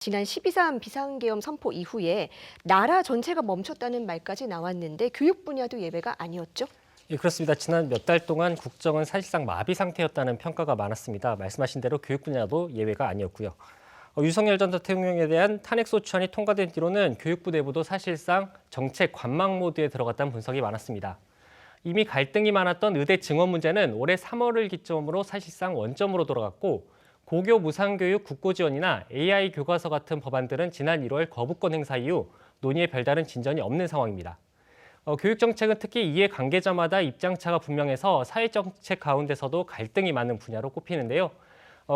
지난 12.3 비상계엄 선포 이후에 나라 전체가 멈췄다는 말까지 나왔는데 교육 분야도 예외가 아니었죠? 예, 그렇습니다. 지난 몇 달 동안 국정은 사실상 마비 상태였다는 평가가 많았습니다. 말씀하신 대로 교육 분야도 예외가 아니었고요. 윤석열 전 대통령에 대한 탄핵소추안이 통과된 뒤로는 교육부 내부도 사실상 정책 관망 모드에 들어갔다는 분석이 많았습니다. 이미 갈등이 많았던 의대 증원 문제는 올해 3월을 기점으로 사실상 원점으로 돌아갔고 고교 무상교육 국고지원이나 AI 교과서 같은 법안들은 지난 1월 거부권 행사 이후 논의에 별다른 진전이 없는 상황입니다. 교육정책은 특히 이해 관계자마다 입장차가 분명해서 사회정책 가운데서도 갈등이 많은 분야로 꼽히는데요.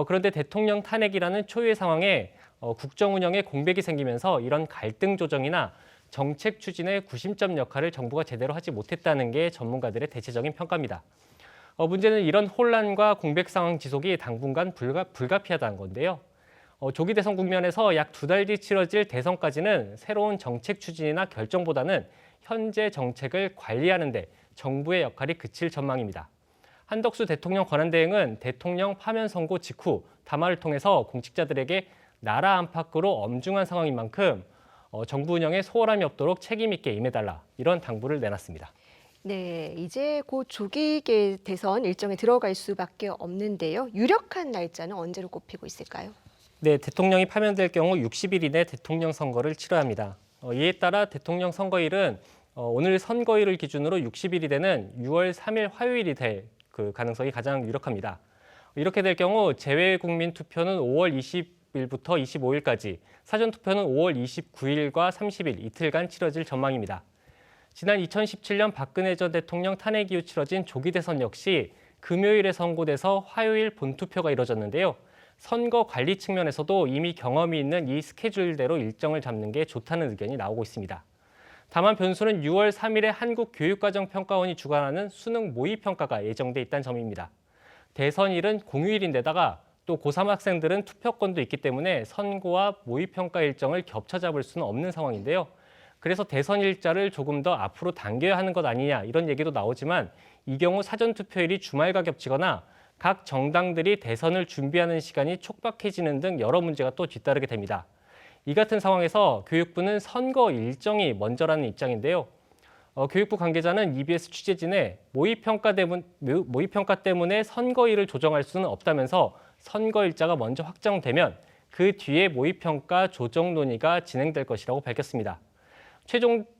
그런데 대통령 탄핵이라는 초유의 상황에 국정 운영에 공백이 생기면서 이런 갈등 조정이나 정책 추진의 구심점 역할을 정부가 제대로 하지 못했다는 게 전문가들의 대체적인 평가입니다. 문제는 이런 혼란과 공백 상황 지속이 당분간 불가피하다는 건데요. 조기 대선 국면에서 약 2달 뒤 치러질 대선까지는 새로운 정책 추진이나 결정보다는 현재 정책을 관리하는 데 정부의 역할이 그칠 전망입니다. 한덕수 대통령 권한대행은 대통령 파면 선고 직후 담화를 통해서 공직자들에게 나라 안팎으로 엄중한 상황인 만큼 정부 운영에 소홀함이 없도록 책임 있게 임해달라 이런 당부를 내놨습니다. 네, 이제 곧 조기 대선 일정에 들어갈 수밖에 없는데요. 유력한 날짜는 언제로 꼽히고 있을까요? 네, 대통령이 파면될 경우 60일 이내 대통령 선거를 치러야 합니다. 이에 따라 대통령 선거일은 오늘 선거일을 기준으로 60일이 되는 6월 3일 화요일이 될 그 가능성이 가장 유력합니다. 이렇게 될 경우 재외국민 투표는 5월 20일부터 25일까지, 사전 투표는 5월 29일과 30일 이틀간 치러질 전망입니다. 지난 2017년 박근혜 전 대통령 탄핵 이후 치러진 조기 대선 역시 금요일에 선고돼서 화요일 본투표가 이뤄졌는데요. 선거 관리 측면에서도 이미 경험이 있는 이 스케줄대로 일정을 잡는 게 좋다는 의견이 나오고 있습니다. 다만 변수는 6월 3일에 한국교육과정평가원이 주관하는 수능 모의평가가 예정돼 있다는 점입니다. 대선일은 공휴일인데다가 또 고3 학생들은 투표권도 있기 때문에 선거와 모의평가 일정을 겹쳐 잡을 수는 없는 상황인데요. 그래서 대선 일자를 조금 더 앞으로 당겨야 하는 것 아니냐 이런 얘기도 나오지만 이 경우 사전투표일이 주말과 겹치거나 각 정당들이 대선을 준비하는 시간이 촉박해지는 등 여러 문제가 또 뒤따르게 됩니다. 이 같은 상황에서 교육부는 선거 일정이 먼저라는 입장인데요. 교육부 관계자는 EBS 취재진에 모의평가 때문에 선거일을 조정할 수는 없다면서 선거 일자가 먼저 확정되면 그 뒤에 모의평가 조정 논의가 진행될 것이라고 밝혔습니다.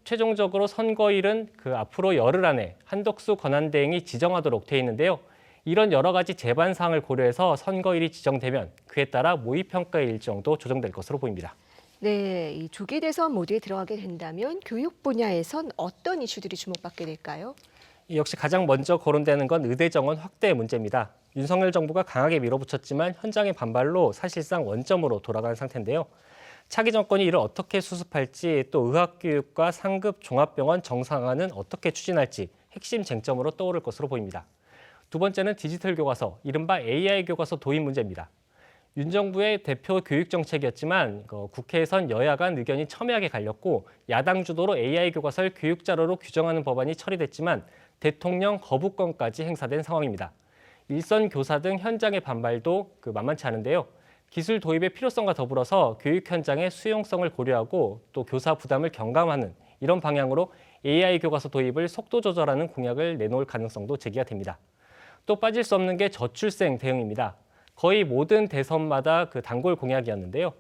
최종적으로 선거일은 그 앞으로 열흘 안에 한덕수 권한대행이 지정하도록 돼 있는데요. 이런 여러 가지 제반 사항을 고려해서 선거일이 지정되면 그에 따라 모의평가 일정도 조정될 것으로 보입니다. 네, 이 조기 대선 모드에 들어가게 된다면 교육 분야에선 어떤 이슈들이 주목받게 될까요? 역시 가장 먼저 거론되는 건 의대 정원 확대 문제입니다. 윤석열 정부가 강하게 밀어붙였지만 현장의 반발로 사실상 원점으로 돌아간 상태인데요. 차기 정권이 이를 어떻게 수습할지 또 의학교육과 상급 종합병원 정상화는 어떻게 추진할지 핵심 쟁점으로 떠오를 것으로 보입니다. 두 번째는 디지털 교과서, 이른바 AI 교과서 도입 문제입니다. 윤 정부의 대표 교육 정책이었지만 국회에선 여야 간 의견이 첨예하게 갈렸고 야당 주도로 AI 교과서를 교육 자료로 규정하는 법안이 처리됐지만 대통령 거부권까지 행사된 상황입니다. 일선 교사 등 현장의 반발도 만만치 않은데요. 기술 도입의 필요성과 더불어서 교육 현장의 수용성을 고려하고 또 교사 부담을 경감하는 이런 방향으로 AI 교과서 도입을 속도 조절하는 공약을 내놓을 가능성도 제기가 됩니다. 또 빠질 수 없는 게 저출생 대응입니다. 거의 모든 대선마다 단골 공약이었는데요.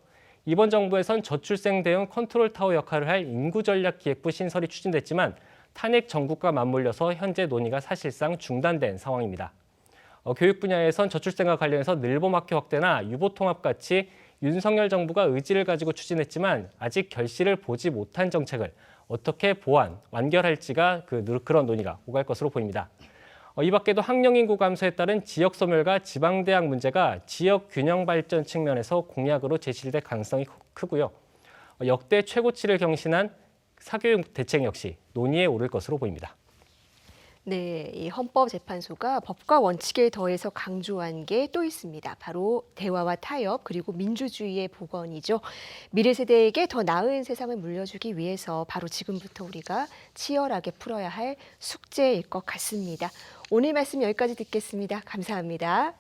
이번 정부에선 저출생 대응 컨트롤 타워 역할을 할 인구전략기획부 신설이 추진됐지만 탄핵 정국과 맞물려서 현재 논의가 사실상 중단된 상황입니다. 교육 분야에선 저출생과 관련해서 늘봄학교 확대나 유보통합같이 윤석열 정부가 의지를 가지고 추진했지만 아직 결실을 보지 못한 정책을 어떻게 완결할지가 그런 논의가 오갈 것으로 보입니다. 이 밖에도 학령 인구 감소에 따른 지역 소멸과 지방대학 문제가 지역 균형 발전 측면에서 공약으로 제시될 가능성이 크고요. 역대 최고치를 경신한 사교육 대책 역시 논의에 오를 것으로 보입니다. 네, 이 헌법재판소가 법과 원칙에 더해서 강조한 게 또 있습니다. 바로 대화와 타협 그리고 민주주의의 복원이죠. 미래 세대에게 더 나은 세상을 물려주기 위해서 바로 지금부터 우리가 치열하게 풀어야 할 숙제일 것 같습니다. 오늘 말씀 여기까지 듣겠습니다. 감사합니다.